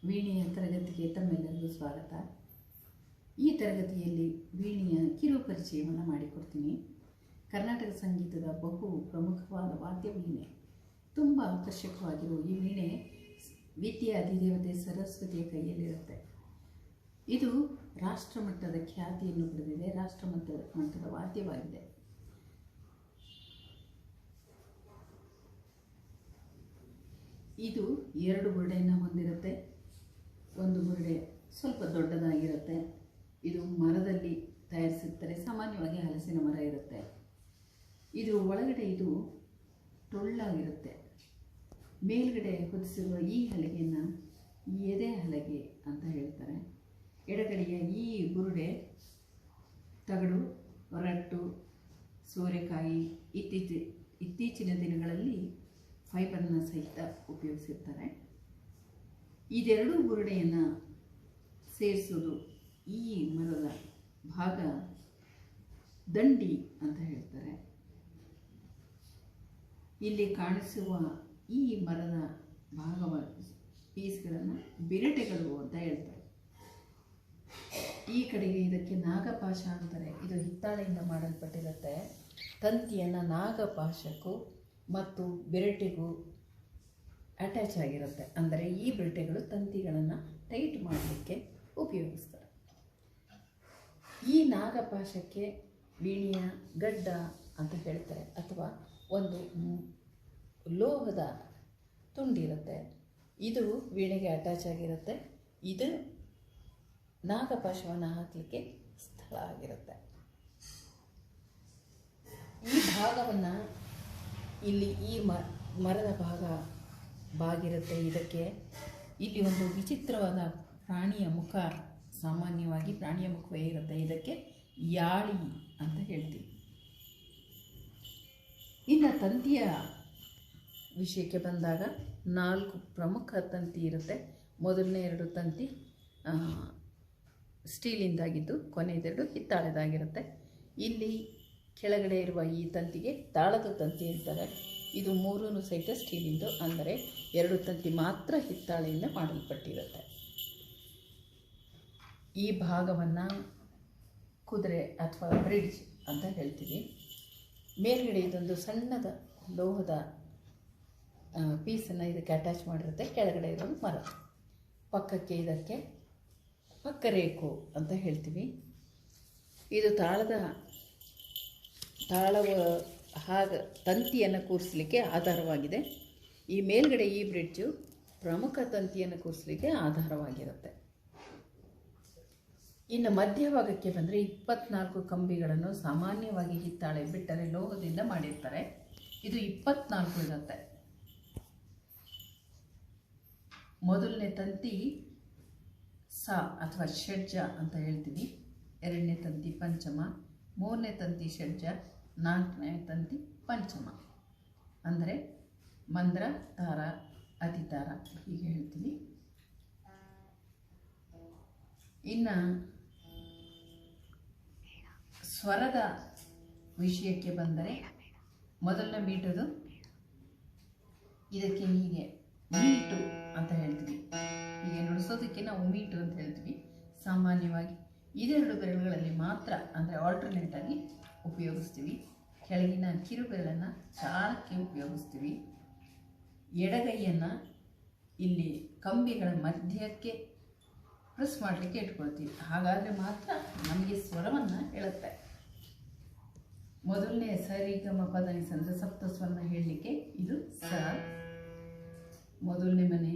ವೀಣೆಯ ತರಗತಿಗೆ ತಮ್ಮೆಲ್ಲರಿಗೂ ಸ್ವಾಗತ. ಈ ತರಗತಿಯಲ್ಲಿ ವೀಣೆಯ ಕಿರು ಪರಿಚಯವನ್ನು ಮಾಡಿಕೊಡ್ತೀನಿ. ಕರ್ನಾಟಕ ಸಂಗೀತದ ಬಹು ಪ್ರಮುಖವಾದ ವಾದ್ಯ ವೀಣೆ. ತುಂಬ ಆಕರ್ಷಕವಾಗಿರುವ ಈ ವೀಣೆ ವಿದ್ಯೆ ಅಧಿದೇವತೆ ಸರಸ್ವತಿಯ ಕೈಯಲ್ಲಿರುತ್ತೆ. ಇದು ರಾಷ್ಟ್ರಮಟ್ಟದ ಖ್ಯಾತಿಯನ್ನು ಪಡೆದಿದೆ, ರಾಷ್ಟ್ರಮಟ್ಟದ ವಾದ್ಯವಾಗಿದೆ. ಇದು 2 ಬುರುಡೆಯನ್ನು ಹೊಂದಿರುತ್ತೆ. ಒಂದು ಬುರುಡೆ ಸ್ವಲ್ಪ ದೊಡ್ಡದಾಗಿರುತ್ತೆ. ಇದು ಮರದಲ್ಲಿ ತಯಾರಿಸಿರ್ತಾರೆ, ಸಾಮಾನ್ಯವಾಗಿ ಹಲಸಿನ ಮರ ಇರುತ್ತೆ. ಇದು ಒಳಗಡೆ ಇದು ಟೊಳ್ಳಾಗಿರುತ್ತೆ. ಮೇಲ್ಗಡೆ ಹೊದಿಸಿರುವ ಈ ಹಲಗೆಯನ್ನು ಎದೆ ಹಲಗೆ ಅಂತ ಹೇಳ್ತಾರೆ. ಎಡಗಡೆಯ ಈ ಬುರುಡೆ ತಗಡು, ರಟ್ಟು, ಸೋರೆಕಾಯಿ ಇತ್ತೀಚಿನ ದಿನಗಳಲ್ಲಿ ಫೈಬರ್ನ ಸಹಿತ ಉಪಯೋಗಿಸಿರ್ತಾರೆ. ಇದೆರಡೂ ಬುರುಡೆಯನ್ನು ಸೇರಿಸೋದು ಈ ಮರದ ಭಾಗ ದಂಡಿ ಅಂತ ಹೇಳ್ತಾರೆ. ಇಲ್ಲಿ ಕಾಣಿಸುವ ಈ ಮರದ ಪೀಸ್ಗಳನ್ನು ಬಿರಟೆಗಳು ಅಂತ ಹೇಳ್ತಾರೆ. ಈ ಕಡೆಗೆ ಇದಕ್ಕೆ ನಾಗಪಾಶ ಅಂತಾರೆ. ಇದು ಹಿತ್ತಾಳೆಯಿಂದ ಮಾಡಲ್ಪಟ್ಟಿರುತ್ತೆ. ತಂತಿಯನ್ನು ನಾಗಪಾಶಕ್ಕೂ ಮತ್ತು ಬಿರಟೆಗೂ ಅಟ್ಯಾಚ್ ಆಗಿರುತ್ತೆ. ಅಂದರೆ ಈ ಬಿರಟೆಗಳು ತಂತಿಗಳನ್ನು ಟೈಟ್ ಮಾಡಲಿಕ್ಕೆ ಉಪಯೋಗಿಸ್ತಾರೆ. ಈ ನಾಗಪಾಶಕ್ಕೆ ವೀಣೆಯ ಗಡ್ಡ ಅಂತ ಹೇಳ್ತಾರೆ, ಅಥವಾ ಒಂದು ಲೋಹದ ತುಂಡಿರುತ್ತೆ. ಇದು ವೀಣೆಗೆ ಅಟ್ಯಾಚ್ ಆಗಿರುತ್ತೆ. ಇದು ನಾಗಪಾಶವನ್ನು ಹಾಕಲಿಕ್ಕೆ ಸ್ಥಳ ಆಗಿರುತ್ತೆ. ಈ ಭಾಗವನ್ನು ಇಲ್ಲಿ ಈ ಮರದ ಬಾಗಿರುತ್ತೆ. ಇದಕ್ಕೆ ಇಲ್ಲಿ ಒಂದು ವಿಚಿತ್ರವಾದ ಪ್ರಾಣಿಯ ಮುಖ, ಸಾಮಾನ್ಯವಾಗಿ ಪ್ರಾಣಿಯ ಮುಖವೇ ಇರುತ್ತೆ. ಇದಕ್ಕೆ ಯಾಳಿ ಅಂತ ಹೇಳ್ತೀವಿ. ಇನ್ನು ತಂತಿಯ ವಿಷಯಕ್ಕೆ ಬಂದಾಗ 4 ಪ್ರಮುಖ ತಂತಿ ಇರುತ್ತೆ. ಮೊದಲನೇ 2 ತಂತಿ ಸ್ಟೀಲಿಂದಾಗಿದ್ದು, ಕೊನೆಯದೆರಡು ಹಿತ್ತಾಳೆದಾಗಿರುತ್ತೆ. ಇಲ್ಲಿ ಕೆಳಗಡೆ ಇರುವ ಈ ತಂತಿಗೆ ತಾಳದ ತಂತಿ ಅಂತಾರೆ. ಇದು 3 ಸಹಿತ ಸ್ಟೀಲಿಂದು, ಅಂದರೆ 2 ತಂತಿ ಮಾತ್ರ ಹಿತ್ತಾಳೆಯಿಂದ ಮಾಡಲ್ಪಟ್ಟಿರುತ್ತೆ. ಈ ಭಾಗವನ್ನು ಕುದುರೆ ಅಥವಾ ಬ್ರಿಡ್ಜ್ ಅಂತ ಹೇಳ್ತೀವಿ. ಮೇಲ್ಗಡೆ ಇದೊಂದು ಸಣ್ಣದ ಲೋಹದ ಪೀಸನ್ನು ಇದಕ್ಕೆ ಅಟ್ಯಾಚ್ ಮಾಡಿರುತ್ತೆ. ಕೆಳಗಡೆ ಇರೋದು ಮರ. ಪಕ್ಕಕ್ಕೆ ಇದಕ್ಕೆ ಪಕ್ಕರೇಖು ಅಂತ ಹೇಳ್ತೀವಿ. ಇದು ತಂತಿಯನ್ನು ಕೂರಿಸಲಿಕ್ಕೆ ಆಧಾರವಾಗಿದೆ. ಈ ಮೇಲ್ಗಡೆ ಈ ಬ್ರಿಡ್ಜು ಪ್ರಮುಖ ತಂತಿಯನ್ನು ಕೂರಿಸಲಿಕ್ಕೆ ಆಧಾರವಾಗಿರುತ್ತೆ. ಇನ್ನು ಮಧ್ಯಭಾಗಕ್ಕೆ ಬಂದರೆ 24 ಕಂಬಿಗಳನ್ನು ಸಾಮಾನ್ಯವಾಗಿ ಹಿತ್ತಾಳೆ ಬಿಟ್ಟರೆ ಲೋಹದಿಂದ ಮಾಡಿರ್ತಾರೆ. ಇದು 24 ಇರುತ್ತೆ. ಮೊದಲನೇ ತಂತಿ ಸಾ ಅಥವಾ ಷಡ್ಜ ಅಂತ ಹೇಳ್ತೀವಿ. 2ನೇ ತಂತಿ ಪಂಚಮ, 3ನೇ ತಂತಿ ಷಡ್ಜ, 4ನೇ ತಂತಿ ಪಂಚಮ. ಅಂದರೆ ಮಂದ್ರ, ತಾರ, ಅತಿತಾರ ಹೀಗೆ ಹೇಳ್ತೀವಿ. ಇನ್ನು ಸ್ವರದ ವಿಷಯಕ್ಕೆ ಬಂದರೆ ಮೊದಲನೇ ಮೀಟದು, ಇದಕ್ಕೆ ಹೀಗೆ ಮೀಟು ಅಂತ ಹೇಳ್ತೀವಿ. ಹೀಗೆ ನುಡಿಸೋದಕ್ಕೆ ನಾವು ಮೀಟು ಅಂತ ಹೇಳ್ತೀವಿ. ಸಾಮಾನ್ಯವಾಗಿ ಇದೆರಡು ಬೆರಳುಗಳಲ್ಲಿ ಮಾತ್ರ, ಅಂದರೆ ಆಲ್ಟರ್ನೇಟ್ ಆಗಿ ಉಪಯೋಗಿಸ್ತೀವಿ. ಕೆಳಗಿನ ಕಿರುಬೆರಳನ್ನು ತಾಳಕ್ಕೆ ಉಪಯೋಗಿಸ್ತೀವಿ. ಎಡಗೈಯನ್ನು ಇಲ್ಲಿ ಕಂಬಿಗಳ ಮಧ್ಯಕ್ಕೆ ಪ್ರೆಸ್ ಮಾಡಲಿಕ್ಕೆ ಇಟ್ಕೊಳ್ತೀವಿ. ಹಾಗಾದರೆ ಮಾತ್ರ ನಮಗೆ ಸ್ವರವನ್ನು ಹೇಳುತ್ತೆ. ಮೊದಲನೇ ಸರಿಗಮ ಪದನಿ ಸಂದ ಸಪ್ತ ಸ್ವರನ ಹೇಳಲಿಕ್ಕೆ ಇದು ಸ. ಮೊದಲನೇ ಮನೆ